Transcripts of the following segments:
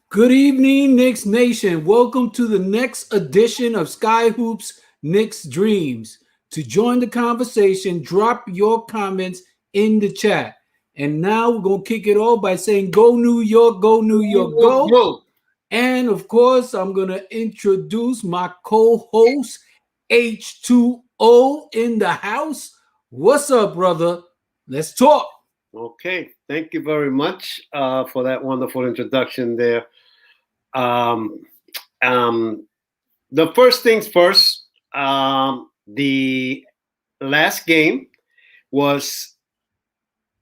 Good evening, Knicks Nation. Welcome to the next edition of Sky Hoops Knicks Dreams. To join the conversation, drop your comments in the chat. And now we're going to kick it off by saying, Go New York, go New York, go. Yo, And of course, I'm going to introduce my co host, H2O, in the house. What's up, brother? Let's talk. okay. Thank you very much for that wonderful introduction there. Um, um, the first things first, the last game was,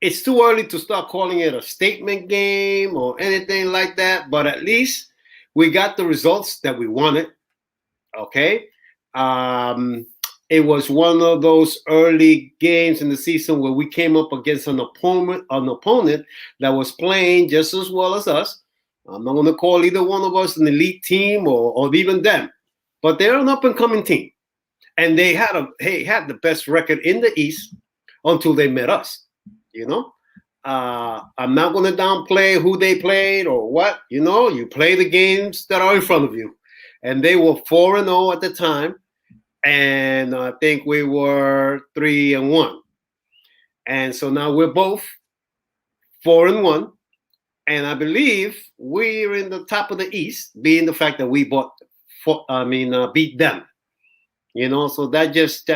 it's too early to start calling it a statement game or anything like that, but at least we got the results that we wanted. Okay. Um, it was one of those early games in the season where we came up against an opponent that was playing just as well as us. I'm not going to call either one of us an elite team or even them, but they're an up and coming team, and they had the best record in the East until they met us. You know, I'm not going to downplay who they played or what. You play the games that are in front of you, and they were 4-0 at the time, and I think we were 3-1, and so now we're both 4-1, and I believe we're in the top of the East, being the fact that we beat them. So that's just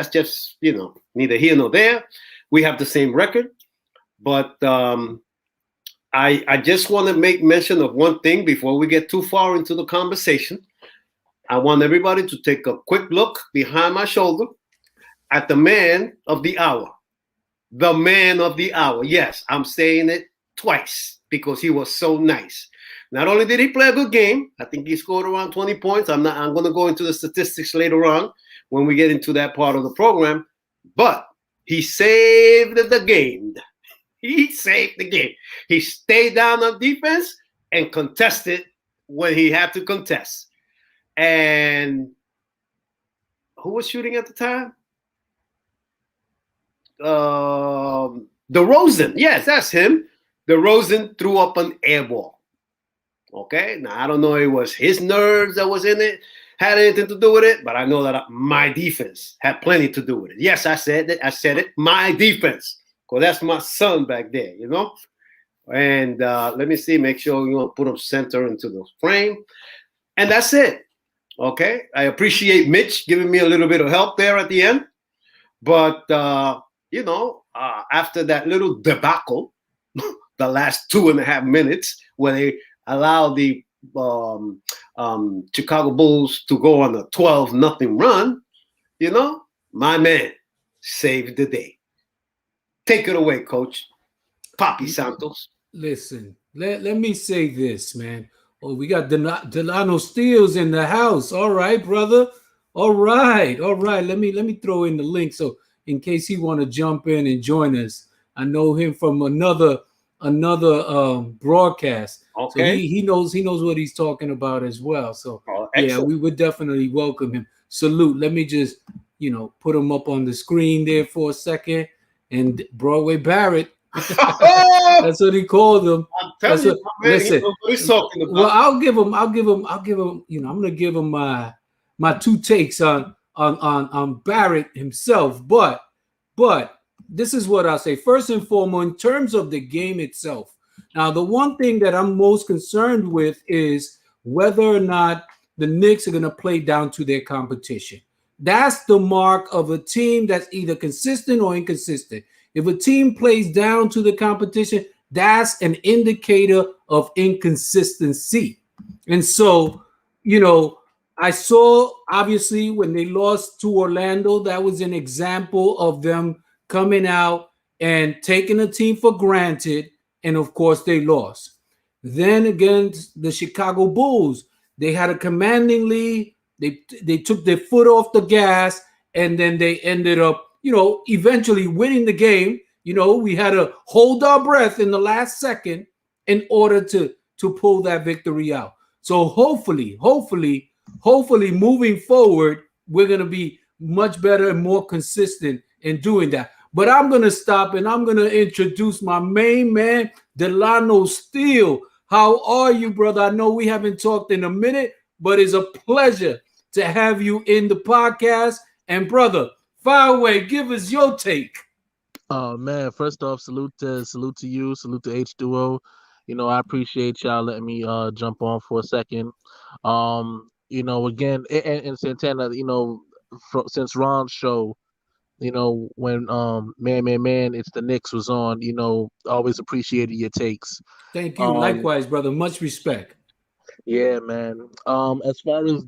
neither here nor there. We have the same record, but I just want to make mention of one thing before we get too far into the conversation. I want everybody to take a quick look behind my shoulder at the man of the hour. The man of the hour. Yes, I'm saying it twice because he was so nice. Not only did he play a good game, I think he scored around 20 points. I'm going to go into the statistics later on when we get into that part of the program, but he saved the game. He saved the game. He stayed down on defense and contested when he had to contest. And who was shooting at the time? DeRozan. Yes, that's him. DeRozan threw up an air ball. Okay? Now, I don't know if it was his nerves that was in it, had anything to do with it, but I know that my defense had plenty to do with it. Yes, I said it. My defense. Because that's my son back there, And let me see, make sure you put him center into the frame. And that's it. Okay, I appreciate Mitch giving me a little bit of help there at the end, but after that little debacle, the last 2.5 minutes where they allowed the Chicago Bulls to go on a 12-0 run, my man saved the day. Take it away, Coach Papi Santos. Listen, let me say this, man. Oh, we got Delano Steels in the house. All right, brother. All right. Let me throw in the link so in case he want to jump in and join us. I know him from another broadcast. Okay. So he knows what he's talking about as well. So yeah, we would definitely welcome him. Salute. Let me just put him up on the screen there for a second. And Broadway Barrett. That's what he called him. I'm telling you, listen, what he's talking about. Well, I'll give him. I'm gonna give him my two takes on Barrett himself. But this is what I'll say. First and foremost, in terms of the game itself. Now, the one thing that I'm most concerned with is whether or not the Knicks are gonna play down to their competition. That's the mark of a team that's either consistent or inconsistent. If a team plays down to the competition, that's an indicator of inconsistency. And so, I saw, obviously, when they lost to Orlando, that was an example of them coming out and taking the team for granted. And, of course, they lost. Then against the Chicago Bulls, they had a commanding lead. They took their foot off the gas, and then they ended up, eventually winning the game. We had to hold our breath in the last second in order to pull that victory out. So hopefully, moving forward, we're going to be much better and more consistent in doing that. But I'm going to stop and I'm going to introduce my main man, Delano Steele. How are you, brother? I know we haven't talked in a minute, but it's a pleasure to have you in the podcast. And brother, fire away, give us your take. Oh man, first off, salute to you, salute to H Duo. I appreciate y'all letting me jump on for a second. Again, and Santana, since Ron's show, when man, it's the Knicks was on, always appreciated your takes. Thank you. Um, Likewise, brother. Much respect. yeah, man. As far as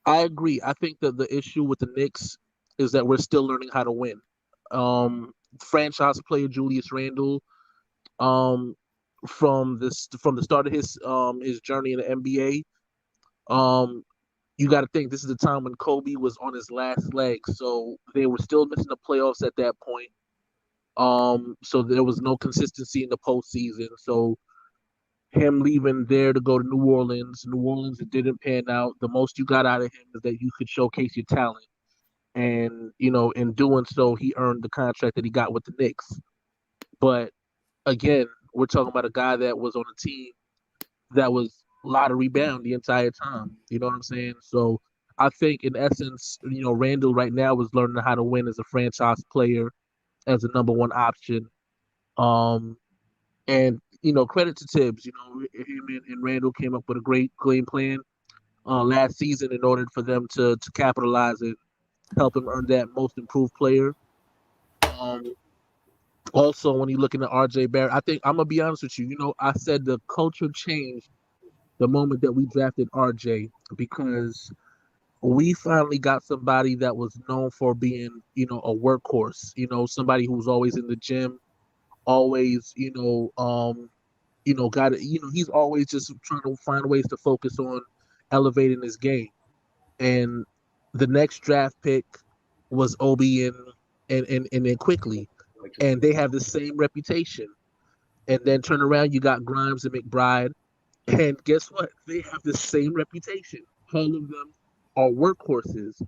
I agree. I think that the issue with the Knicks is that we're still learning how to win. Um, Franchise player Julius Randle, um, from the start of his journey in the NBA, you got to think this is the time when Kobe was on his last leg, so they were still missing the playoffs at that point. So there was no consistency in the postseason. So him leaving there to go to New Orleans, it didn't pan out. The most you got out of him is that you could showcase your talent. And, in doing so, he earned the contract that he got with the Knicks. But again, we're talking about a guy that was on a team that was lottery bound the entire time. You know what I'm saying? So I think, in essence, Randall right now is learning how to win as a franchise player, as a number one option. Um, and credit to Tibbs. Him and Randall came up with a great game plan last season in order for them to capitalize and help him earn that most improved player. Um, Also, when you look into RJ Barrett, I think I'm gonna be honest with you. I said the culture changed the moment that we drafted RJ because we finally got somebody that was known for being, a workhorse. Somebody who was always in the gym, always, got it. He's always just trying to find ways to focus on elevating his game. And the next draft pick was Obi and then quickly, and they have the same reputation. And then turn around, you got Grimes and McBride, and guess what? They have the same reputation. All of them are workhorses.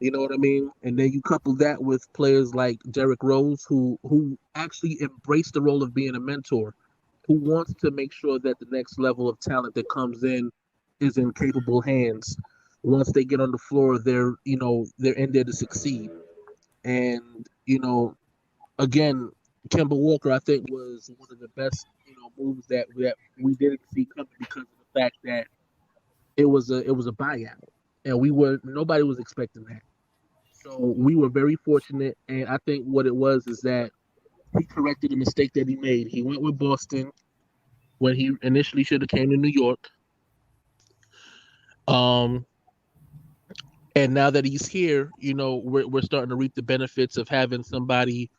You know what I mean? And then you couple that with players like Derrick Rose, who actually embrace the role of being a mentor, who wants to make sure that the next level of talent that comes in is in capable hands. Once they get on the floor, they're in there to succeed. And again, Kemba Walker, I think, was one of the best moves that we didn't see coming because of the fact that it was a buyout, and nobody was expecting that. So we were very fortunate, and I think what it was is that he corrected a mistake that he made. He went with Boston when he initially should have came to New York. Um, and now that he's here, we're starting to reap the benefits of having somebody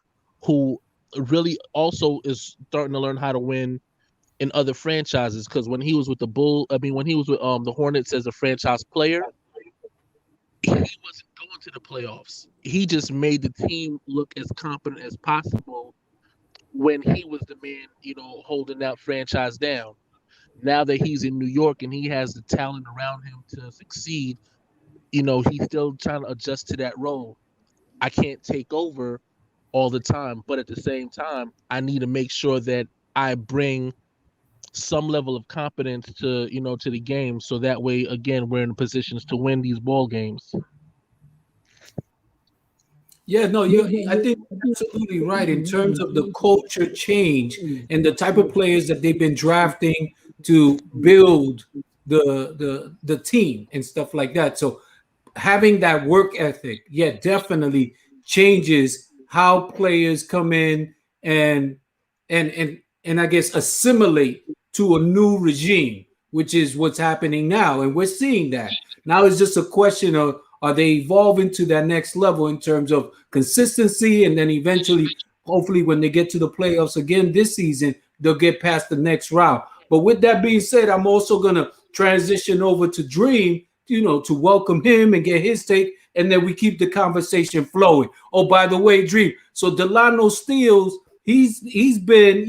who really also is starting to learn how to win in other franchises. Because when he was with when he was with the Hornets as a franchise player, he wasn't going to the playoffs. He just made the team look as competent as possible when he was the man, holding that franchise down. Now that he's in New York and he has the talent around him to succeed, he's still trying to adjust to that role. I can't take over all the time, but at the same time, I need to make sure that I bring some level of competence to the game, so that way, again, we're in positions to win these ball games. Yeah, no, I think you're absolutely right in terms of the culture change and the type of players that they've been drafting to build the team and stuff like that. So having that work ethic, yeah, definitely changes how players come in and and I guess assimilate to a new regime, which is what's happening now, and we're seeing that now. It's just a question of are they evolving to that next level in terms of consistency, and then eventually, hopefully, when they get to the playoffs again this season, they'll get past the next round. But with that being said, I'm also gonna transition over to Dream, to welcome him and get his take, and then we keep the conversation flowing. Oh, by the way, Dream. So Delano Steels, he's been,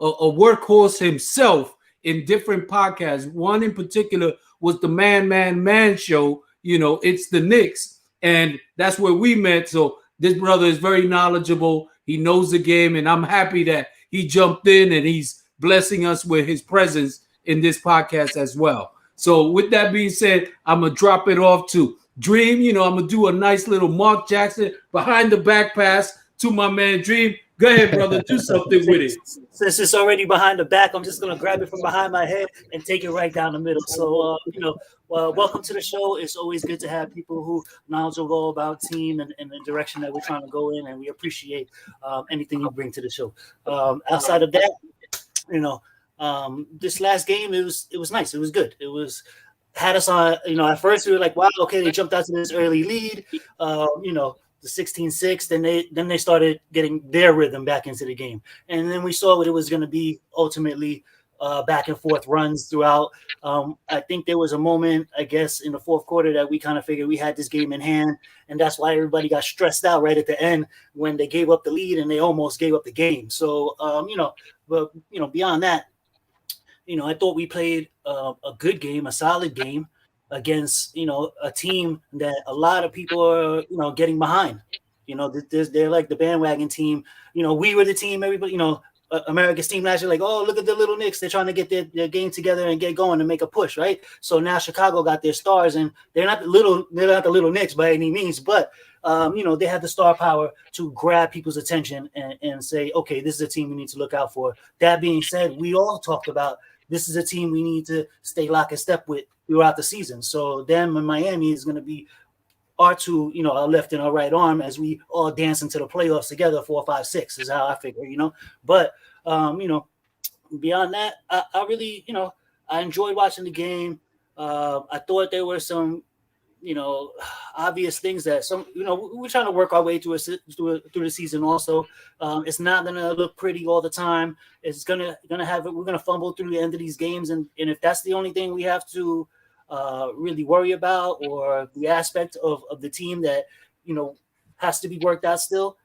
a workhorse himself in different podcasts. One in particular was the Man Show. It's the Knicks, and that's where we met. So this brother is very knowledgeable. He knows the game, and I'm happy that he jumped in and he's blessing us with his presence in this podcast as well. So with that being said, I'm going to drop it off to Dream. I'm going to do a nice little Mark Jackson behind the back pass to my man Dream. Go ahead, brother. Do something with it. Since it's already behind the back, I'm just going to grab it from behind my head and take it right down the middle. So, welcome to the show. It's always good to have people who knowledgeable about team and the direction that we're trying to go in, and we appreciate anything you bring to the show. Outside of that, this last game, it was nice. It was good. It was had us on, at first we were like, wow, okay, they jumped out to this early lead, the 16-6, then they started getting their rhythm back into the game. And then we saw what it was going to be ultimately, back and forth runs throughout. I think there was a moment, I guess, in the fourth quarter that we kind of figured we had this game in hand, and that's why everybody got stressed out right at the end when they gave up the lead and they almost gave up the game. So, but beyond that, I thought we played a good game, a solid game against, a team that a lot of people are, getting behind. They're like the bandwagon team. We were the team, everybody, America's team last year, like, oh, look at the little Knicks. They're trying to get their game together and get going and make a push, right? So now Chicago got their stars, and they're not the little Knicks by any means, but they have the star power to grab people's attention and say, okay, this is a team we need to look out for. That being said, we all talked about this is a team we need to stay lock and step with throughout the season. So them in Miami is going to be our two, our left and our right arm as we all dance into the playoffs together. 4, 5, 6 is how I figure, But beyond that, I really, I enjoyed watching the game. I thought there were some, obvious things that we're trying to work our way through the season. Also, it's not gonna look pretty all the time. It's gonna have it. We're gonna fumble through the end of these games, and if that's the only thing we have to really worry about, or the aspect of the team that has to be worked out still,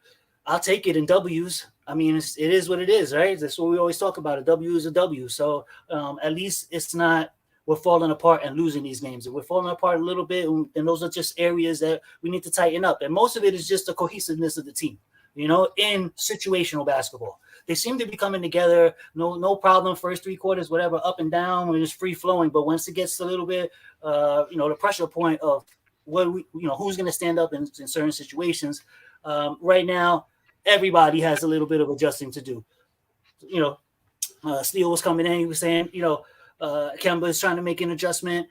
I'll take it in W's. I mean, it is what it is, right? That's what we always talk about. A W is a W. So at least it's not we're falling apart and losing these games. If we're falling apart a little bit, and those are just areas that we need to tighten up. And most of it is just the cohesiveness of the team, in situational basketball. They seem to be coming together, no problem, first 3 quarters, whatever, up and down, when it's free flowing. But once it gets a little bit, the pressure point of who's going to stand up in certain situations, right now, everybody has a little bit of adjusting to do. Steele was coming in, he was saying, Kemba is trying to make an adjustment,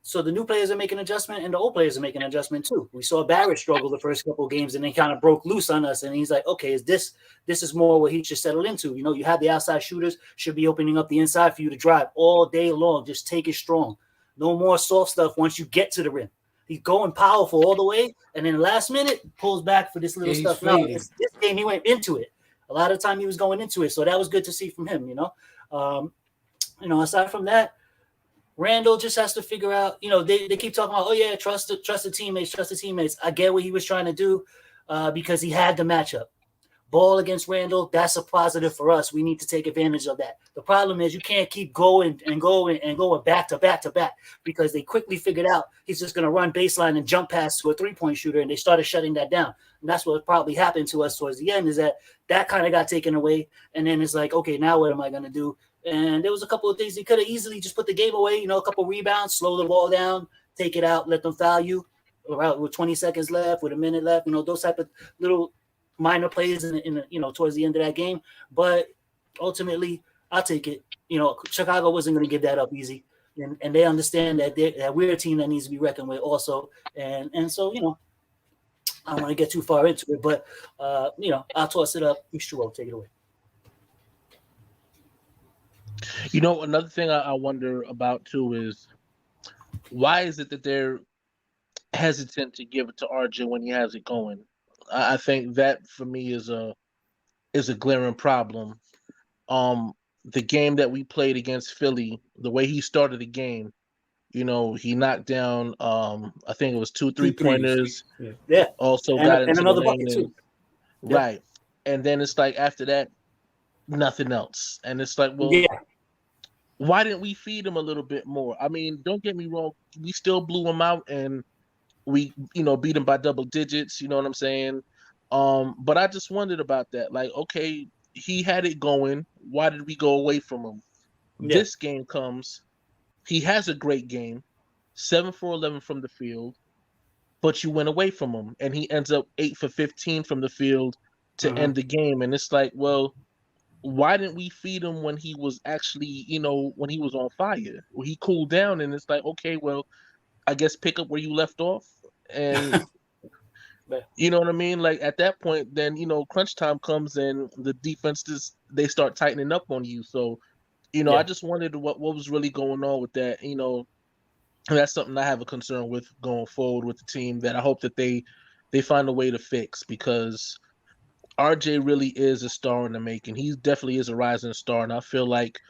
so the new players are making an adjustment and the old players are making an adjustment too. We saw Barrett struggle the first couple of games and they kind of broke loose on us. And he's like, okay, this is more what he should settle into. You have the outside shooters should be opening up the inside for you to drive all day long. Just take it strong. No more soft stuff once you get to the rim. He's going powerful all the way. And then the last minute pulls back for this little stuff. Now, this game, he went into it. A lot of the time he was going into it. So that was good to see from him, aside from that, Randall just has to figure out, they keep talking about, oh yeah, trust the teammates. I get what he was trying to do because he had the matchup. Ball against Randall, that's a positive for us. We need to take advantage of that. The problem is you can't keep going back to back to back because they quickly figured out he's just going to run baseline and jump pass to a three-point shooter, and they started shutting that down. And that's what probably happened to us towards the end, is that kind of got taken away. And then it's like, okay, now what am I going to do? And there was a couple of things he could have easily just put the game away, a couple of rebounds, slow the ball down, take it out, let them foul you with 20 seconds left, with a minute left, those type of little minor plays in towards the end of that game. But ultimately, I'll take it. Chicago wasn't going to give that up easy. And they understand that we're a team that needs to be reckoned with also. And so, I don't want to get too far into it, but, I'll toss it up. H2O, take it away. Another thing I wonder about too is why is it that they're hesitant to give it to RJ when he has it going? I think that for me is a glaring problem. The game that we played against Philly, the way he started the game, he knocked down I think it was 2 3-pointers. Yeah. Also got into another the lane bucket too. Right. And then it's like after that, nothing else. And it's like, well, why didn't we feed him a little bit more? I mean, don't get me wrong, we still blew him out and we, beat him by double digits, you know what I'm saying? But I just wondered about that. Like, okay, he had it going. Why did we go away from him? Yeah. This game comes. He has a great game, 7 for 11 from the field, but you went away from him, and he ends up 8 for 15 from the field to end the game. And it's like, well, why didn't we feed him when he was actually, when he was on fire? Well, he cooled down, and it's like, okay, well, I guess pick up where you left off. And you know what I mean? Like at that point, then, crunch time comes and the defense they start tightening up on you. So, I just wondered what was really going on with that. And that's something I have a concern with going forward with the team that I hope that they find a way to fix, because RJ really is a star in the making. He definitely is a rising star. And I feel like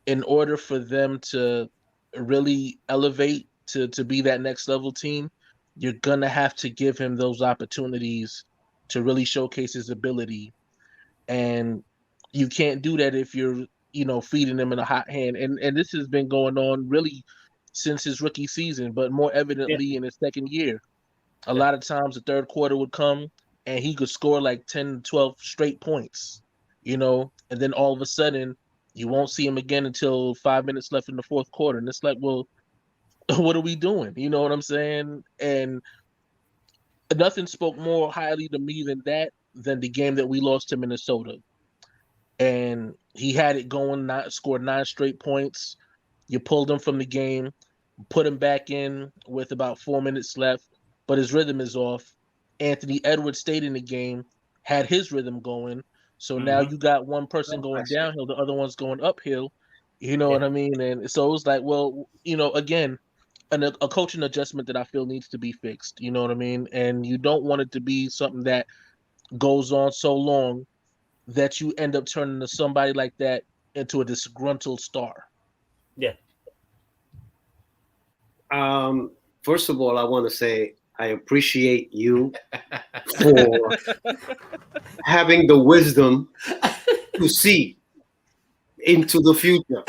in order for them to really elevate to be that next level team, you're going to have to give him those opportunities to really showcase his ability. And you can't do that if you're, feeding him in a hot hand. And this has been going on really since his rookie season, but more evidently in his second year. A lot of times the third quarter would come and he could score like 10, 12 straight points, and then all of a sudden you won't see him again until 5 minutes left in the fourth quarter. And it's like, well, what are we doing? You know what I'm saying? And nothing spoke more highly to me than the game that we lost to Minnesota. And he had it going, scored 9 straight points. You pulled him from the game, put him back in with about 4 minutes left, but his rhythm is off. Anthony Edwards stayed in the game, had his rhythm going. So now you got one person going downhill, the other one's going uphill. You know what I mean? And so it was like, well, again, a coaching adjustment that I feel needs to be fixed. You know what I mean? And you don't want it to be something that goes on so long that you end up turning to somebody like that into a disgruntled star. Yeah. First of all, I want to say I appreciate you for having the wisdom to see into the future.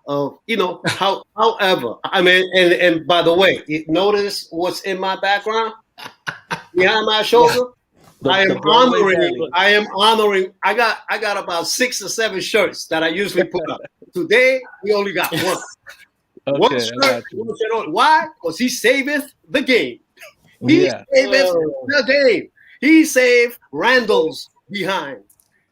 However, I mean, and by the way, notice what's in my background behind my shoulder. I am honoring. I got about 6 or 7 shirts that I usually put up. Today we only got one. One shirt. Why? Because he saveth the game. He saveth the game. He saved Randall's behind.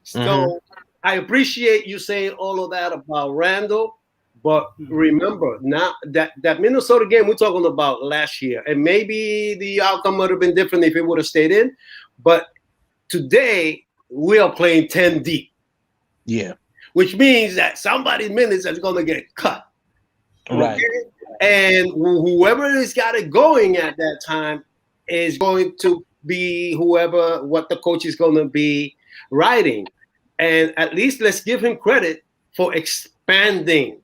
So I appreciate you saying all of that about Randall. But remember, now that Minnesota game we're talking about last year, and maybe the outcome would have been different if it would have stayed in. But today we are playing 10 deep. Yeah. Which means that somebody's minutes is going to get cut. Right. Okay? And whoever has got it going at that time is going to be what the coach is going to be writing. And at least let's give him credit for expanding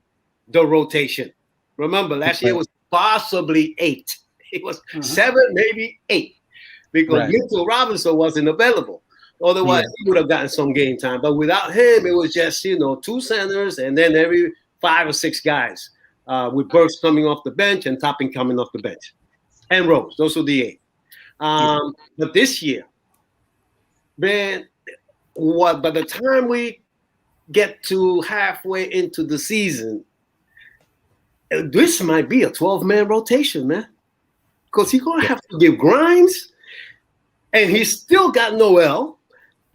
the rotation. Remember, last year was possibly 8. It was 7, maybe 8, because Mitchell Robinson wasn't available. Otherwise, he would have gotten some game time. But without him, it was just 2 centers and then every 5 or 6 guys, with Burks coming off the bench and Topping coming off the bench, and Rose. Those were the 8. But this year, man, by the time we get to halfway into the season, this might be a 12-man rotation, man. Because he's going to have to give Grimes, and he's still got Noel,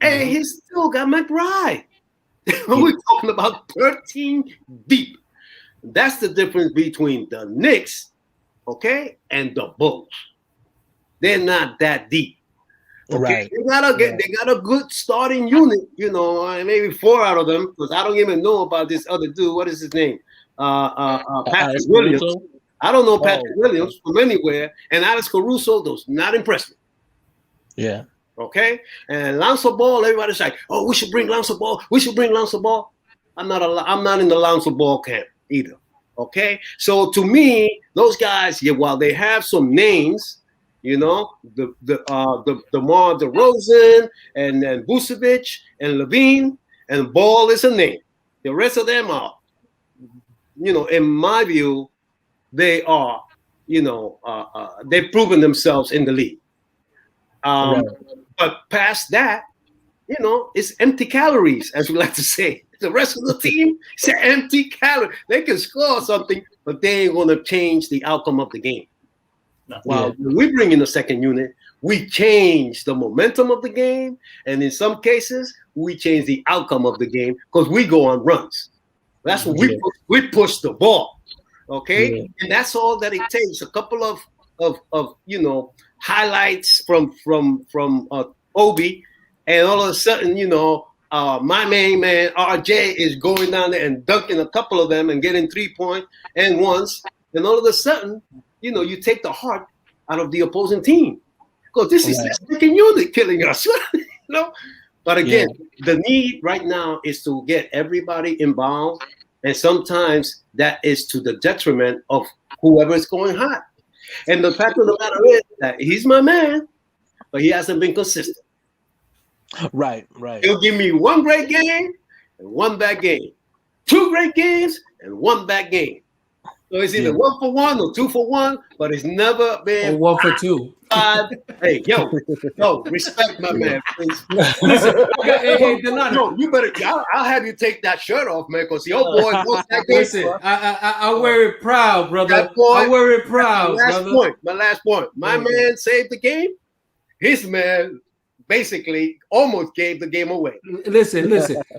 and he's still got McBride. We're talking about 13 deep. That's the difference between the Knicks, and the Bulls. They're not that deep. Okay? They got a good starting unit, maybe 4 out of them, because I don't even know about this other dude. What is his name? Patrick Williams. I don't know Patrick Williams from anywhere, and Alex Caruso does not impress me. Yeah. Okay. And Lonzo Ball, everybody's like, "Oh, we should bring Lonzo Ball. We should bring Lonzo Ball." I'm not in the Lonzo Ball camp either. Okay. So to me, those guys, while they have some names, the DeMar DeRozan and Vucevic and Levine, and Ball is a name. The rest of them are, in my view, they are, they've proven themselves in the league. But past that, you know, it's empty calories, as we like to say. The rest of the team, it's an empty calorie. They can score something, but they ain't going to change the outcome of the game. No. While when we bring in the second unit, we change the momentum of the game, and in some cases, we change the outcome of the game because we go on runs. That's what we push the ball, okay? And that's all that it takes. A couple of you know, highlights from Obi, and all of a sudden, you know, my main man RJ is going down there and dunking a couple of them and getting 3-point and ones, and all of a sudden, you know, you take the heart out of the opposing team because this is the second unit killing us, you know. But again, the need right now is to get everybody involved, and sometimes that is to the detriment of whoever is going hot. And the fact of the matter is that he's my man, but he hasn't been consistent. Right. He'll give me one great game and one bad game, 2 great games and 1 bad game. So it's either 1 for 1 or 2 for 1, but it's never been or 1 for 2. Hey, yo, respect my man, please. Listen, hey, Delano. No, you better. I'll have you take that shirt off, man, because your boy wants that game. Listen, I wear it proud, brother. Boy, I wear it proud, my last point. My man saved the game. His man basically almost gave the game away. Listen.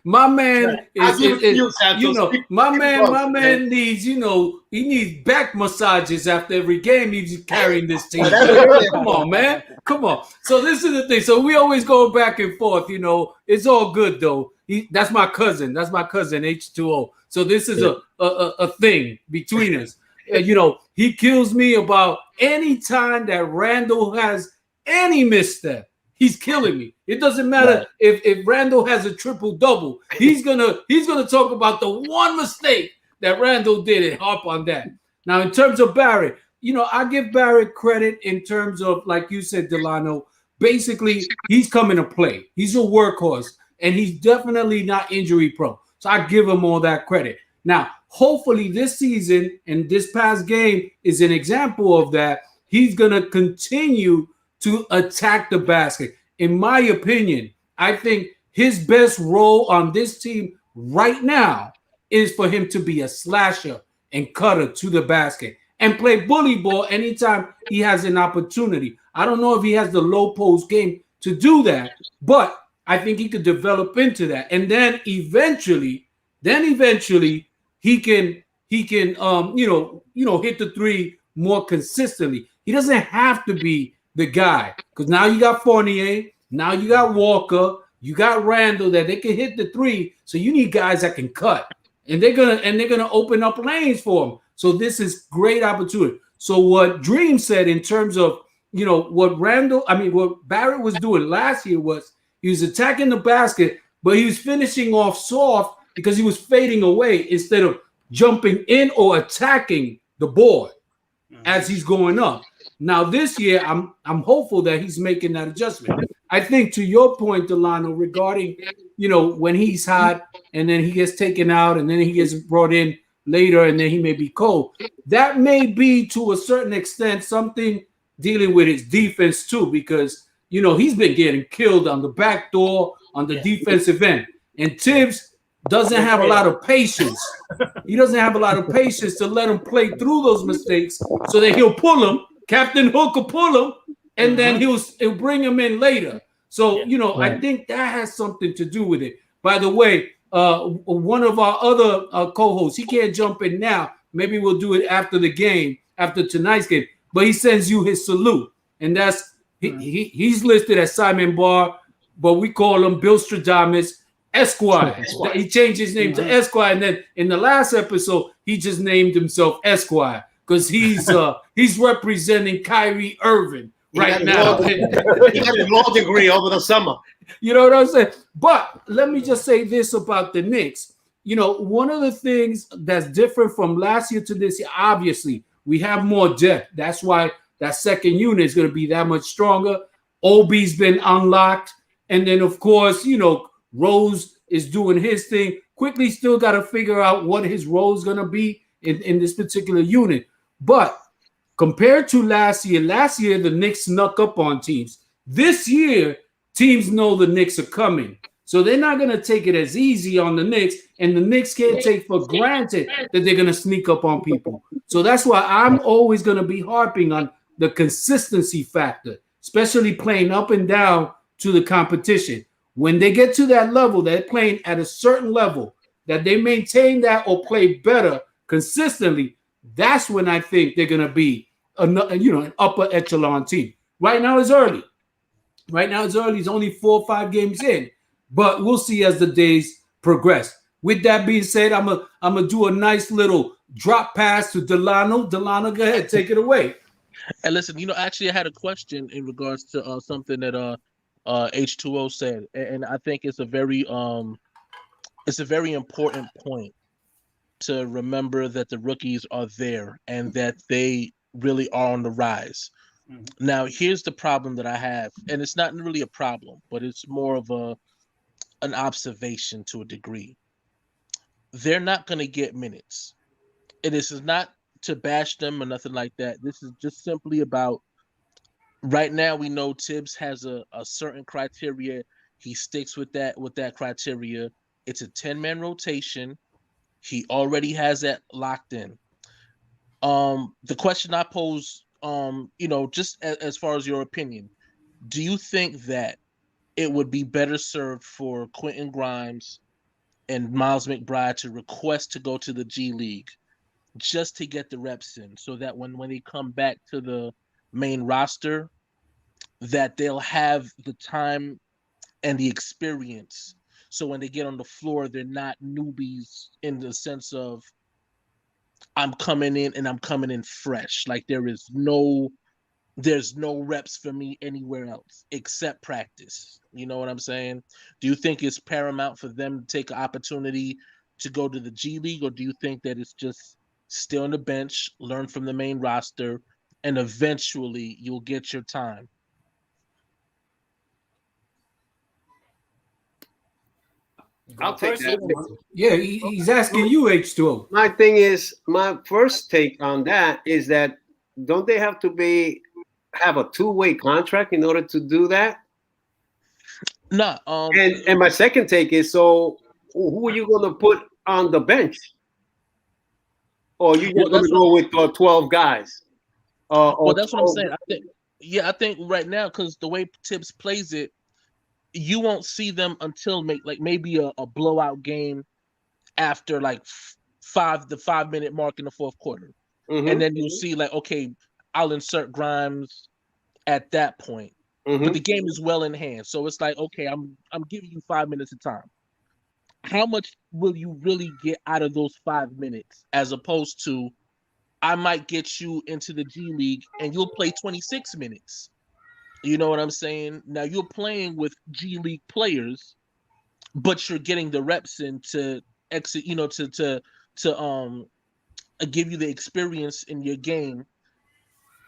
My man is you know, my man needs, you know, he needs back massages after every game. He's carrying this team. Come on, man. Come on. So this is the thing. So we always go back and forth, you know. It's all good though. That's my cousin. That's my cousin H2O. So this is a thing between us. You know, he kills me about any time that Randall has any misstep. He's killing me. It doesn't matter if Randall has a triple-double. He's gonna talk about the one mistake that Randall did and harp on that. Now, in terms of Barrett, you know, I give Barrett credit in terms of, like you said, Delano, basically he's coming to play. He's a workhorse, and he's definitely not injury prone. So I give him all that credit. Now, hopefully this season and this past game is an example of that. He's gonna continue to attack the basket. In my opinion, I think his best role on this team right now is for him to be a slasher and cutter to the basket and play bully ball anytime he has an opportunity. I don't know if he has the low post game to do that, but I think he could develop into that. And then eventually he can you know hit the 3 more consistently. He doesn't have to be the guy, because now you got Fournier, now you got Walker, you got Randall that they can hit the 3. So you need guys that can cut, and they're gonna open up lanes for him. So this is great opportunity. So what Dream said in terms of, you know, what Barrett was doing last year was he was attacking the basket, but he was finishing off soft because he was fading away instead of jumping in or attacking the board as he's going up. Now this year, I'm hopeful that he's making that adjustment. I think to your point, Delano, regarding, you know, when he's hot and then he gets taken out and then he gets brought in later and then he may be cold. That may be to a certain extent something dealing with his defense too, because, you know, he's been getting killed on the back door on the defensive end. And Tibbs doesn't have a lot of patience. He doesn't have a lot of patience to let him play through those mistakes so that he'll pull him. Captain Hook will pull him, and then he'll bring him in later. So, you know, I think that has something to do with it. By the way, one of our other co-hosts, he can't jump in now. Maybe we'll do it after the game, after tonight's game. But he sends you his salute, and that's he's listed as Simon Barr, but we call him Bill Stradamus Esquire. He changed his name to Esquire, and then in the last episode, he just named himself Esquire, because he's representing Kyrie Irving right now. He got a law degree over the summer. You know what I'm saying? But let me just say this about the Knicks. You know, one of the things that's different from last year to this year, obviously, we have more depth. That's why that second unit is going to be that much stronger. Obi's been unlocked. And then, of course, you know, Rose is doing his thing. Quickly still got to figure out what his role is going to be in this particular unit. But compared to last year, the Knicks snuck up on teams. This year, teams know the Knicks are coming. So they're not going to take it as easy on the Knicks, and the Knicks can't take for granted that they're going to sneak up on people. So that's why I'm always going to be harping on the consistency factor, especially playing up and down to the competition. When they get to that level, they're playing at a certain level, that they maintain that or play better consistently, that's when I think they're going to be an upper echelon team. Right now it's early. It's only 4 or 5 games in, but we'll see as the days progress. With that being said, I'm gonna do a nice little drop pass to Delano. Delano, go ahead, take it away. And listen, actually, I had a question in regards to something that H2O said, and I think it's a very important point to remember that the rookies are there and that they really are on the rise. Mm-hmm. Now, here's the problem that I have, and it's not really a problem, but it's more of an observation to a degree. They're not going to get minutes. And this is not to bash them or nothing like that. This is just simply about right now we know Tibbs has a certain criteria. He sticks with that criteria. It's a 10-man rotation. He already has that locked in. The question I pose, just as far as your opinion, do you think that it would be better served for Quentin Grimes and Miles McBride to request to go to the G League just to get the reps in, so that when they come back to the main roster, that they'll have the time and the experience. So when they get on the floor, they're not newbies in the sense of I'm coming in and I'm coming in fresh. Like there's no reps for me anywhere else except practice. You know what I'm saying? Do you think it's paramount for them to take an opportunity to go to the G League, or do you think that it's just stay on the bench, learn from the main roster, and eventually you'll get your time? I'll take that. Yeah, he's asking you, H2O. My first take on that is that don't they have to have a two-way contract in order to do that? No. And my second take is, so who are you going to put on the bench? Or you just going to go with 12 guys? Well, that's what I'm saying. I think right now, because the way Tibbs plays it, you won't see them until maybe a blowout game after like the 5-minute mark in the fourth quarter. Mm-hmm. And then you'll see okay, I'll insert Grimes at that point. Mm-hmm. But the game is well in hand. So it's okay, I'm giving you 5 minutes of time. How much will you really get out of those 5 minutes, as opposed to I might get you into the G League and you'll play 26 minutes. You know what I'm saying? Now you're playing with G League players, but you're getting the reps in to exit, to give you the experience in your game.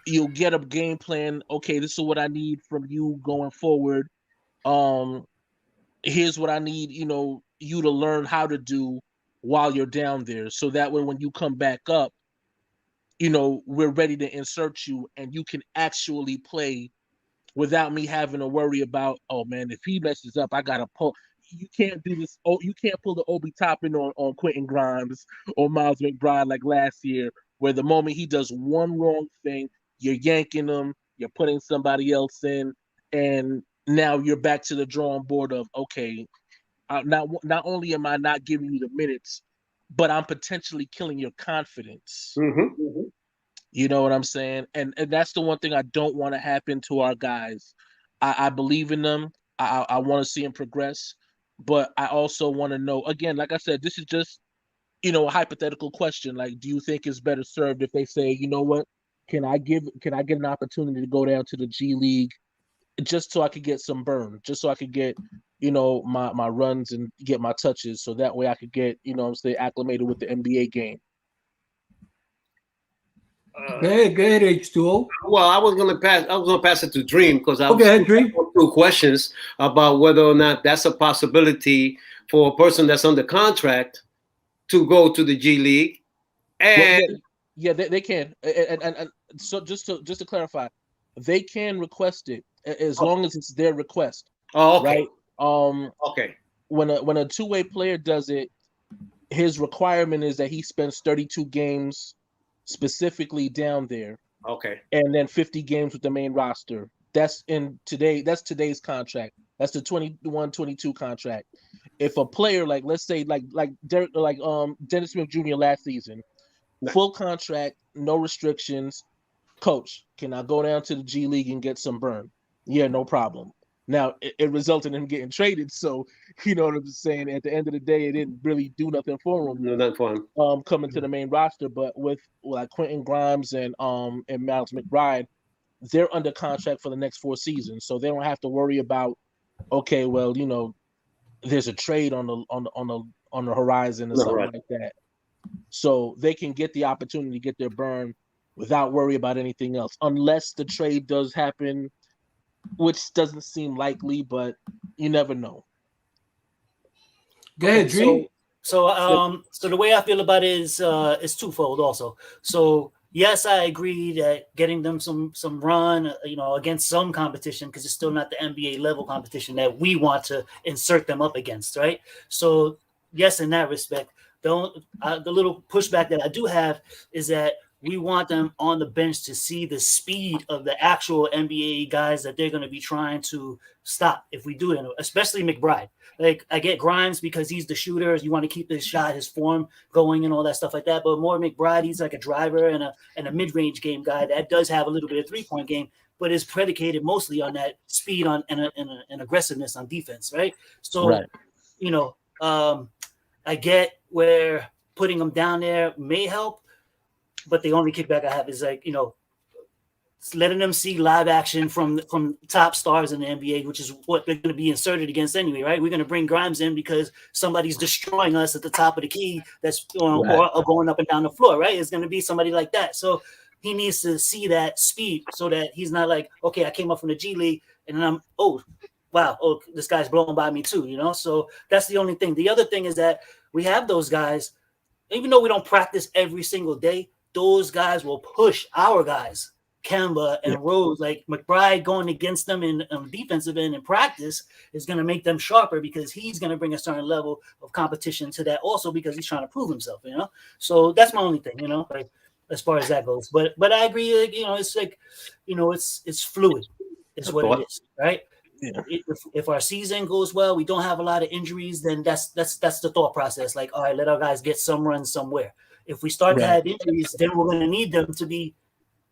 You'll get a game plan. Okay, this is what I need from you going forward. Here's what I need, you to learn how to do while you're down there. So that way when you come back up, we're ready to insert you and you can actually play without me having to worry about, oh man, if he messes up, I gotta pull. You can't do this. Oh, you can't pull the Obi Toppin on Quentin Grimes or Miles McBride like last year, where the moment he does one wrong thing, you're yanking him, you're putting somebody else in, and now you're back to the drawing board of, okay, not only am I not giving you the minutes, but I'm potentially killing your confidence. Mm-hmm. Mm-hmm. You know what I'm saying? And that's the one thing I don't want to happen to our guys. I believe in them. I want to see them progress. But I also want to know, again, like I said, this is just, a hypothetical question. Like, do you think it's better served if they say, you know what, can I get an opportunity to go down to the G League just so I could get some burn, just so I could get, my runs and get my touches, so that way I could get, acclimated with the NBA game. Go ahead, H2O. Well, I was gonna pass it to Dream, because I was Dream. 2 questions about whether or not that's a possibility for a person that's under contract to go to the G League. And they can. And so just to clarify, they can request it as long as it's their request. Oh, okay. Right? Okay. When a two-way player does it, his requirement is that he spends 32 games specifically down there, Okay. and then 50 games with the main roster. That's today's contract. That's the 21-22 contract. If a player, like, let's say Dennis Smith Jr. last season, full contract, no restrictions, coach, can I go down to the G League and get some burn? Yeah, no problem. Now it resulted in him getting traded, so you know what I'm saying. At the end of the day, it didn't really do nothing for him. No, not for him. Coming to the main roster, but with like Quentin Grimes and Miles McBride, they're under contract for the next 4 seasons, so they don't have to worry about, okay, well, you know, there's a trade on the horizon or something like that. So they can get the opportunity to get their burn without worry about anything else, unless the trade does happen, which doesn't seem likely, but you never know. Go ahead, Dream. So the way I feel about it is twofold also. So yes, I agree that getting them some run, you know, against some competition, because it's still not the NBA level competition that we want to insert them up against, right? So yes, in that respect. The little pushback that I do have is that we want them on the bench to see the speed of the actual NBA guys that they're going to be trying to stop if we do it, especially McBride. Like, I get Grimes because he's the shooter. You want to keep his shot, his form going and all that stuff like that. But more McBride, he's like a driver and a mid-range game guy that does have a little bit of three-point game, but is predicated mostly on that speed and aggressiveness on defense, right? So, you know, I get where putting them down there may help, but the only kickback I have is, like, you know, letting them see live action from top stars in the NBA, which is what they're going to be inserted against anyway, right? We're going to bring Grimes in because somebody's destroying us at the top of the key that's or going up and down the floor, right? It's going to be somebody like that. So he needs to see that speed so that he's not like, okay, I came up from the G League and then I'm, this guy's blowing by me too, you know? So that's the only thing. The other thing is that we have those guys, even though we don't practice every single day, those guys will push our guys, Kemba and Rose. Like, McBride going against them in defensive end in practice is going to make them sharper because he's going to bring a certain level of competition to that also because he's trying to prove himself, you know? So that's my only thing, you know, like, as far as that goes. But I agree, like, you know, it's like, you know, it's fluid is what it is, right? Yeah. If our season goes well, we don't have a lot of injuries, then that's the thought process. Like, all right, let our guys get some run somewhere. If we start to have injuries, then we're going to need them to be,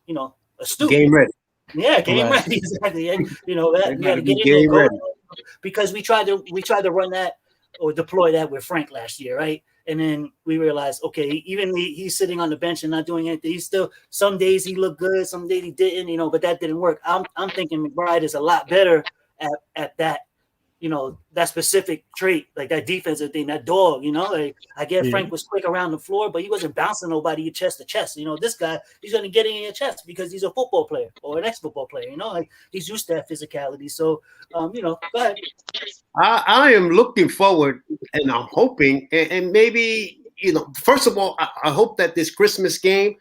you know, astute. Game ready. Yeah, game ready, exactly. And, you know, that we got to get in there because we tried to run that or deploy that with Frank last year, right? And then we realized, okay, even he's sitting on the bench and not doing anything. He's still, some days he looked good, some days he didn't, you know, but that didn't work. I'm thinking McBride is a lot better at that, you know, that specific trait, like that defensive thing, that dog, you know, like I get Frank was quick around the floor, but he wasn't bouncing nobody chest to chest. You know, this guy, he's going to get in your chest because he's a football player or an ex-football player, you know, like he's used to that physicality. So, you know, go ahead. I am looking forward and I'm hoping, and maybe, you know, first of all, I hope that this Christmas game,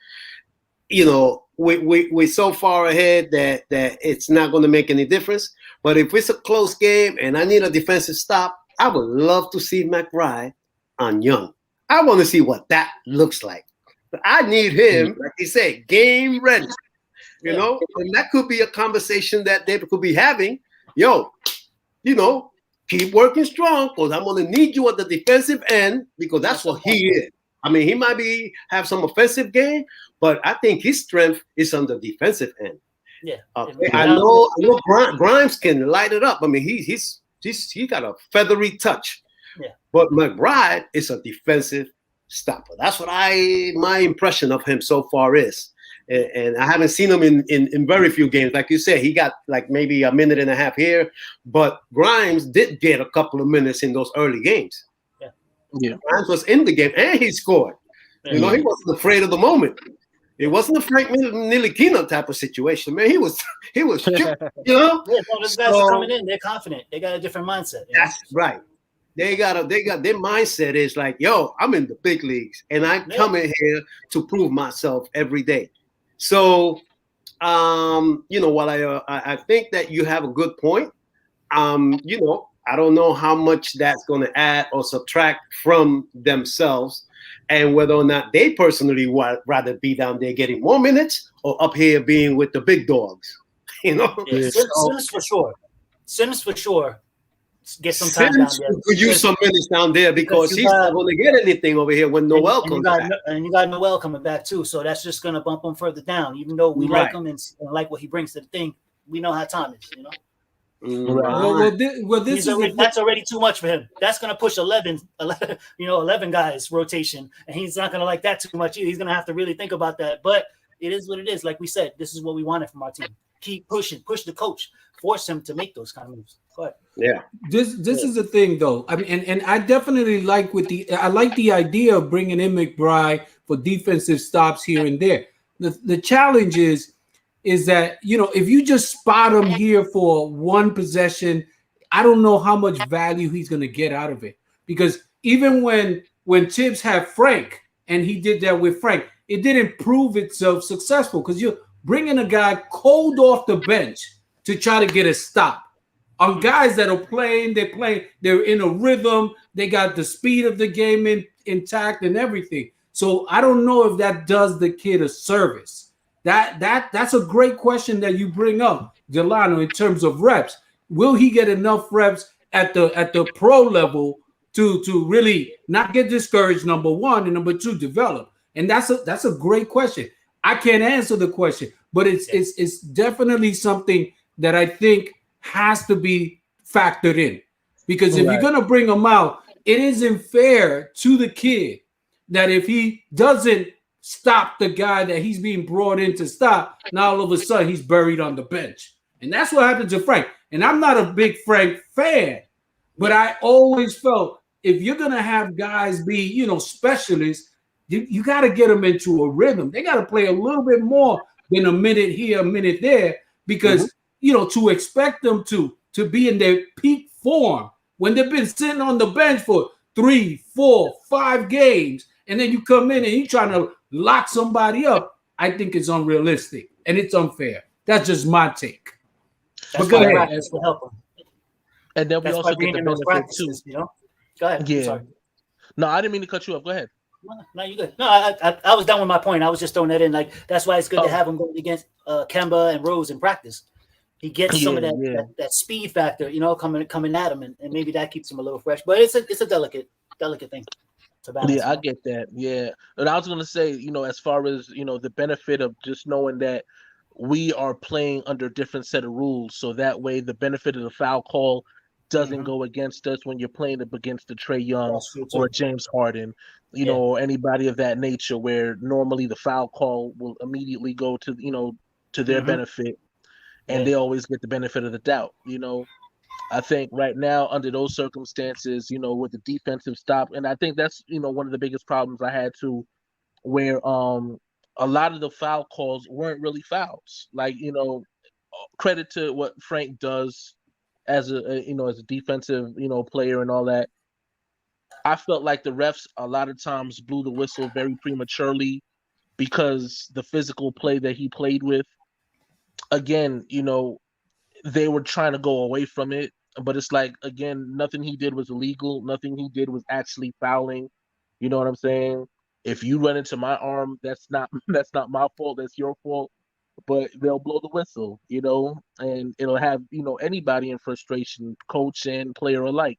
you know, we're so far ahead that it's not going to make any difference. But if it's a close game and I need a defensive stop, I would love to see McBride on Young. I want to see what that looks like. But I need him, like you say, game ready. You know, and that could be a conversation that they could be having. Yo, you know, keep working strong because I'm going to need you at the defensive end because that's what he is. I mean, he might have some offensive game, but I think his strength is on the defensive end. Yeah, I know Grimes can light it up. I mean, he's got a feathery touch. Yeah, but McBride is a defensive stopper. That's what my impression of him so far is. And I haven't seen him in very few games. Like you said, he got like maybe a minute and a half here, but Grimes did get a couple of minutes in those early games. Yeah, Grimes was in the game and he scored. You know, he wasn't afraid of the moment. It wasn't a Frank Ntilikina type of situation, man. He was, you know. Yeah, those guys are coming in. They're confident. They got a different mindset. That's right. They got their mindset is like, yo, I'm in the big leagues, and I come in here to prove myself every day. So, you know, while I think that you have a good point, You know, I don't know how much that's going to add or subtract from themselves, and whether or not they personally would rather be down there getting more minutes or up here being with the big dogs. You know, Yeah, Sims for sure. Sims for sure. Get some time down Sims there. could use some minutes down there because he's not going to get anything over here when Noel comes back. And you got Noel coming back too, so that's just going to bump him further down. Even though we like him and like what he brings to the thing, we know how time is, you know. That's already too much for him. That's going to push 11 guys rotation, and he's not going to like that too much either. He's going to have to really think about that. But it is what it is. Like we said, this is what we wanted from our team. Keep pushing, push the coach, force him to make those kind of moves. But yeah, this is the thing though. I mean, and I definitely like the idea of bringing in McBride for defensive stops here and there. The challenge is that, you know, if you just spot him here for one possession, I don't know how much value he's going to get out of it. Because even when Tibbs had Frank and he did that with Frank, it didn't prove itself successful because you're bringing a guy cold off the bench to try to get a stop on guys that are playing. They're in a rhythm. They got the speed of the game intact and everything. So I don't know if that does the kid a service. That's a great question that you bring up, Delano, in terms of reps. Will he get enough reps at the pro level to really not get discouraged, number one, and number two, develop? And that's a great question. I can't answer the question, but it's definitely something that I think has to be factored in. Because if you're gonna bring him out, it isn't fair to the kid that if he doesn't stop the guy that he's being brought in to stop, now all of a sudden he's buried on the bench. And that's what happened to Frank. And I'm not a big Frank fan, but I always felt if you're going to have guys be, you know, specialists, you got to get them into a rhythm. They got to play a little bit more than a minute here, a minute there, because, you know, to expect them to be in their peak form when they've been sitting on the bench for 3, 4, 5 games, and then you come in and you're trying to lock somebody up, I think it's unrealistic and it's unfair. That's just my take. But go ahead. Will help them. And then we also get the benefit too. You know? Go ahead. Yeah. Sorry. No, I didn't mean to cut you off. Go ahead. No, you good. No, I was done with my point. I was just throwing that in. Like that's why it's good to have him going against Kemba and Rose in practice. He gets some of that speed factor, you know, coming at him, and maybe that keeps him a little fresh. But it's a delicate thing. Yeah, I get that. Yeah. And I was going to say, you know, as far as, you know, the benefit of just knowing that we are playing under a different set of rules. So that way the benefit of the foul call doesn't go against us when you're playing up against a Trae Young or a James Harden, you know, or anybody of that nature, where normally the foul call will immediately go to, you know, to their benefit, and they always get the benefit of the doubt, you know. I think right now, under those circumstances, you know, with the defensive stop, and I think that's, you know, one of the biggest problems I had too, where a lot of the foul calls weren't really fouls. Like, you know, credit to what Frank does as a defensive, you know, player and all that. I felt like the refs a lot of times blew the whistle very prematurely because the physical play that he played with, again, you know, they were trying to go away from it. But it's like, again, nothing he did was illegal. Nothing he did was actually fouling. You know what I'm saying? If you run into my arm, that's not my fault. That's your fault. But they'll blow the whistle, you know, and it'll have, you know, anybody in frustration, coach and player alike.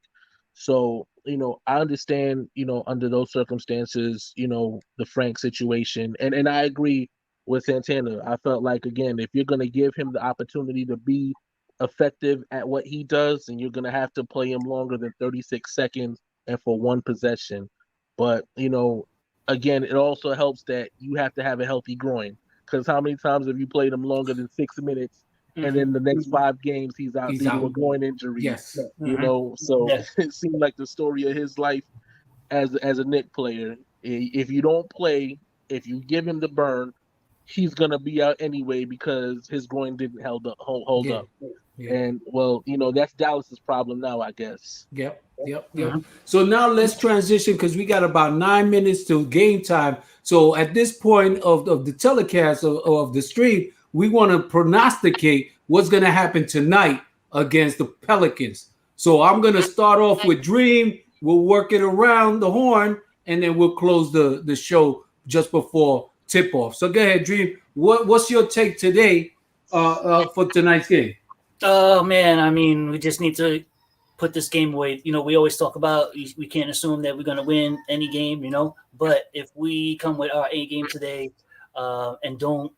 So, you know, I understand, you know, under those circumstances, you know, the Frank situation. And I agree with Santana. I felt like, again, if you're going to give him the opportunity to be effective at what he does, and you're going to have to play him longer than 36 seconds and for one possession. But, you know, again, it also helps that you have to have a healthy groin, because how many times have you played him longer than 6 minutes and then the next 5 games he's out due to a groin injury? Yes. You know, so it seemed like the story of his life as a Knicks player. If you don't play, if you give him the burn, he's going to be out anyway because his groin didn't hold up. Yeah. And, well, you know, that's Dallas's problem now, I guess. Yep. So now let's transition, because we got about 9 minutes till game time. So at this point of the telecast of the stream, we want to prognosticate what's going to happen tonight against the Pelicans. So I'm going to start off with Dream. We'll work it around the horn, and then we'll close the show just before tip-off. So go ahead, Dream. What's your take today for tonight's game? Oh, man, I mean, we just need to put this game away. You know, we always talk about we can't assume that we're going to win any game, you know. But if we come with our A game today and don't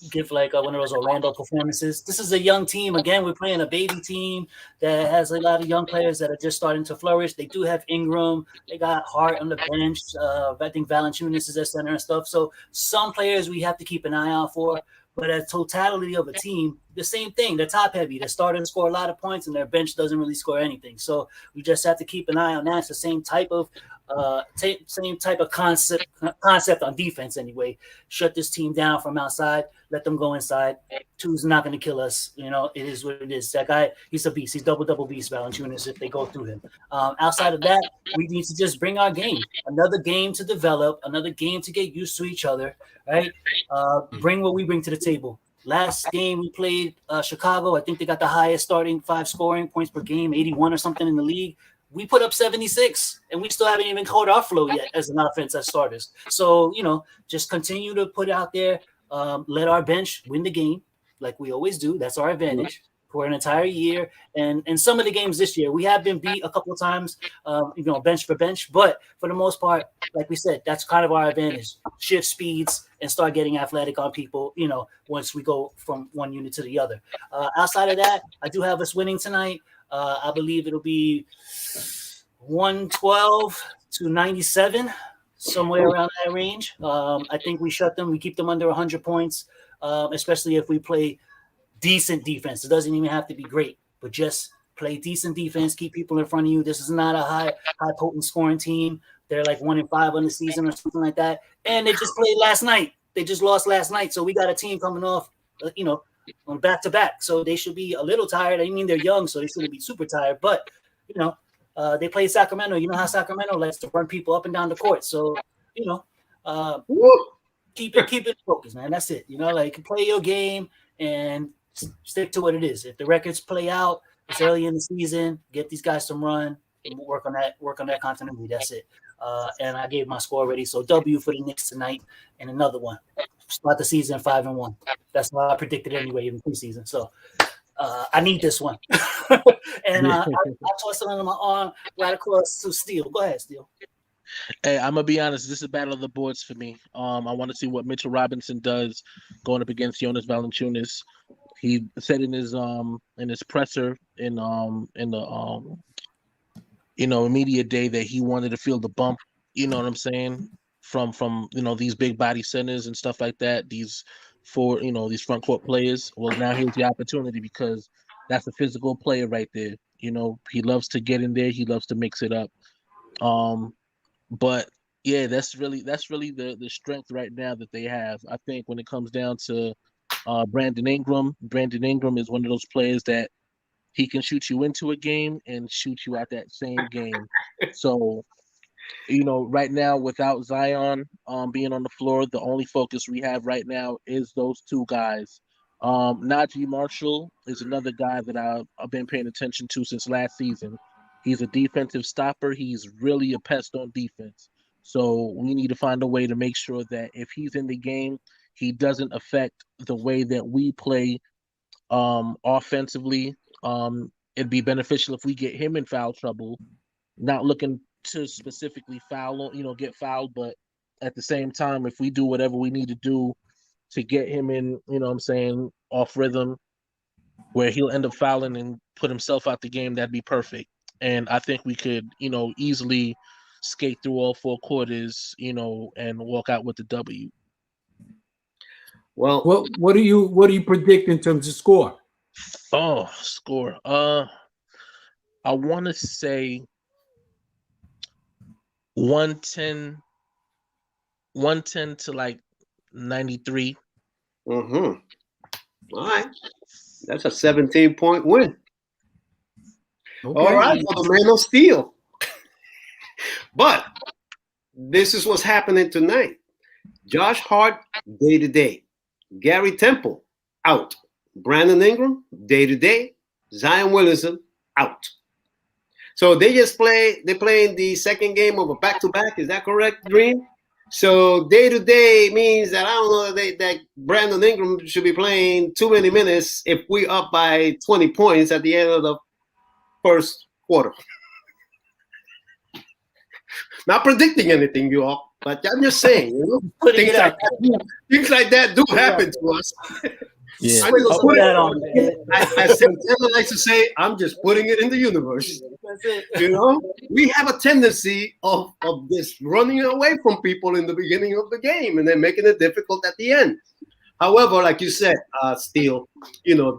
give like one of those Orlando performances. This is a young team. Again, we're playing a baby team that has a lot of young players that are just starting to flourish. They do have Ingram. They got Hart on the bench. I think Valanciunas is their center and stuff. So some players we have to keep an eye out for. But as totality of a team, the same thing. They're top heavy. They're starting to score a lot of points, and their bench doesn't really score anything. So we just have to keep an eye on that. It's the same type of concept on defense anyway. Shut this team down from outside. Let them go inside. Two's not going to kill us. You know, it is what it is. That guy, he's a beast. He's double beast, Valanciunas, if they go through him. Outside of that, we need to just bring our game. Another game to develop. Another game to get used to each other, right? Bring what we bring to the table. Last game we played Chicago. I think they got the highest starting 5 scoring points per game, 81 or something in the league. We put up 76, and we still haven't even caught our flow yet as an offense as starters. So, you know, just continue to put it out there. Let our bench win the game like we always do. That's our advantage for an entire year. And some of the games this year, we have been beat a couple of times, you know, bench for bench. But for the most part, like we said, that's kind of our advantage. Shift speeds and start getting athletic on people, you know, once we go from one unit to the other. Outside of that, I do have us winning tonight. I believe it'll be 112 to 97, somewhere around that range. I think we shut them. We keep them under 100 points, especially if we play decent defense. It doesn't even have to be great, but just play decent defense, keep people in front of you. This is not a high potent scoring team. They're like 1-5 on the season or something like that. And they just played last night. They just lost last night. So we got a team coming off, you know, on back to back. So they should be a little tired. I mean, they're young, so they shouldn't be super tired. But, you know, they play Sacramento. You know how Sacramento likes to run people up and down the court. So, you know, keep it focused, man. That's it. You know, like play your game and stick to what it is. If the records play out, it's early in the season. Get these guys some run. Work on that continuity. That's it. And I gave my score already. So W for the Knicks tonight, and another one. Start the season 5-1. That's what I predicted anyway in the preseason. So I need this one. And I toss it under my arm right across to Steele. Go ahead, Steele. Hey, I'm gonna be honest. This is a battle of the boards for me. I want to see what Mitchell Robinson does going up against Jonas Valanciunas. He said in his presser in the you know, media day that he wanted to feel the bump. You know what I'm saying? From you know, these big body centers and stuff like that. These front court players. Well, now here's the opportunity because that's a physical player right there. You know, he loves to get in there. He loves to mix it up. But yeah, that's really the strength right now that they have. I think when it comes down to Brandon Ingram is one of those players that he can shoot you into a game and shoot you out that same game. So, you know, right now without Zion being on the floor, the only focus we have right now is those two guys. Najee Marshall is another guy that I've been paying attention to since last season. He's a defensive stopper. He's really a pest on defense. So we need to find a way to make sure that if he's in the game, he doesn't affect the way that we play offensively. It'd be beneficial if we get him in foul trouble, not looking to specifically get fouled, but at the same time, if we do whatever we need to do to get him in, you know what I'm saying, off rhythm, where he'll end up fouling and put himself out the game, that'd be perfect. And I think we could, you know, easily skate through all 4 quarters, you know, and walk out with the W. Well, what do you predict in terms of score? Oh, score. I want to say 110 to like 93. All right. That's a 17-point win. Okay. All right, for the man of steel. But this is what's happening tonight. Josh Hart, day-to-day. Gary Temple, out. Brandon Ingram, day-to-day. Zion Williamson out. So they're playing the second game of a back-to-back. Is that correct, Dream? So day-to-day means that I don't know that Brandon Ingram should be playing too many minutes if we up by 20 points at the end of the first quarter. Not predicting anything, you all, but I'm just saying, things like that do happen to us. Yeah. As Santana likes to say, I'm just putting it in the universe. That's it. We have a tendency of this running away from people in the beginning of the game and then making it difficult at the end. However, like you said, Steele,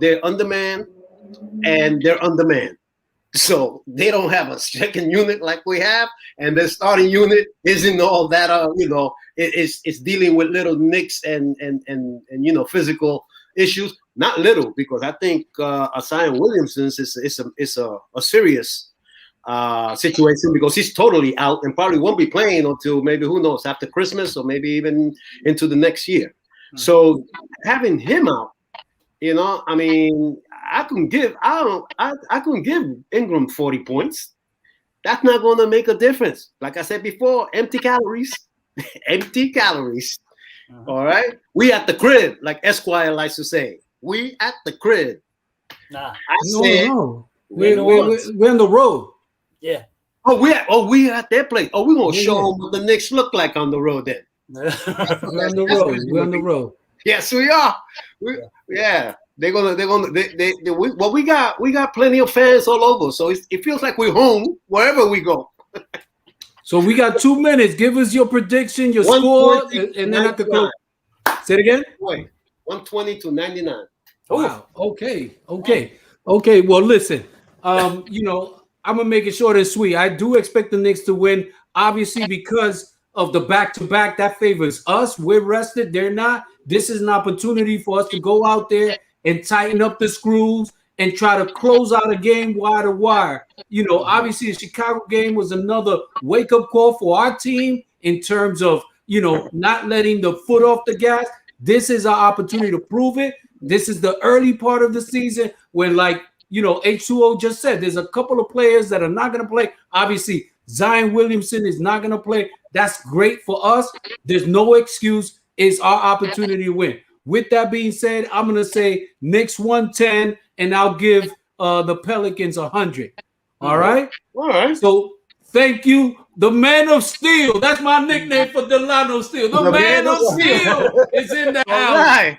they're undermanned and they're undermanned. So they don't have a second unit like we have, and their starting unit isn't all that. It's dealing with little nicks and physical issues. Not little, because I think Zion Williamson is a serious situation, because he's totally out and probably won't be playing until maybe, who knows, after Christmas or maybe even into the next year. Mm-hmm. So having him out, I mean, I couldn't give Ingram 40 points. That's not going to make a difference. Like I said before, empty calories. Empty calories. Uh-huh. All right? We at the crib, like Esquire likes to say. We at the crib. Nah. No. We're on the road. Yeah. We at their place. Oh, we're going to show them what the Knicks look like on the road then. We're on the road. We're on the road. Yes, we are. Yeah. We got plenty of fans all over, so it feels like we're home wherever we go. So we got 2 minutes. Give us your prediction, your score, and then at the close. Say it again. 120-99. Wow. Okay. Well, listen. I'm gonna make it short and sweet. I do expect the Knicks to win, obviously, because of the back-to-back. That favors us. We're rested. They're not. This is an opportunity for us to go out there and tighten up the screws and try to close out a game wire to wire. Obviously the Chicago game was another wake-up call for our team in terms of, not letting the foot off the gas. This is our opportunity to prove it. This is the early part of the season when, H2O just said, there's a couple of players that are not going to play. Obviously, Zion Williamson is not going to play. That's great for us. There's no excuse. It's our opportunity to win. With that being said, I'm going to say Knicks 110, and I'll give the Pelicans 100. All right? All right. So thank you. The Man of Steel. That's my nickname for Delano Steel. The Man of Steel is in the house. All right.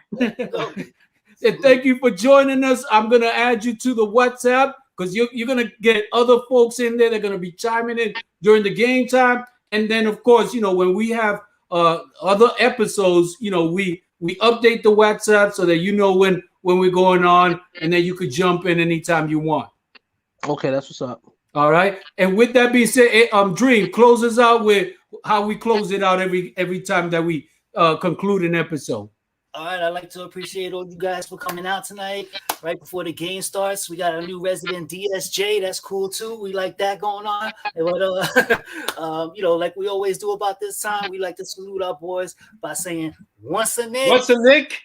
And thank you for joining us. I'm going to add you to the WhatsApp because you're going to get other folks in there. They're going to be chiming in during the game time. And then, of course, when we have other episodes, we update the WhatsApp so that when we're going on, and then you could jump in anytime you want. Okay, that's what's up. All right. And with that being said, Dream, close us out with how we close it out every time that we conclude an episode. All right, I'd like to appreciate all you guys for coming out tonight. Right before the game starts, we got a new resident DSJ. That's cool too. We like that going on. But like we always do about this time, we like to salute our boys by saying, "Once a Knick, once a Knick,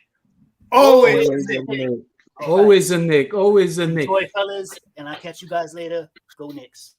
always a Knick." Always a Knick. Always a Knick. Enjoy, fellas, and I'll catch you guys later. Go Knicks.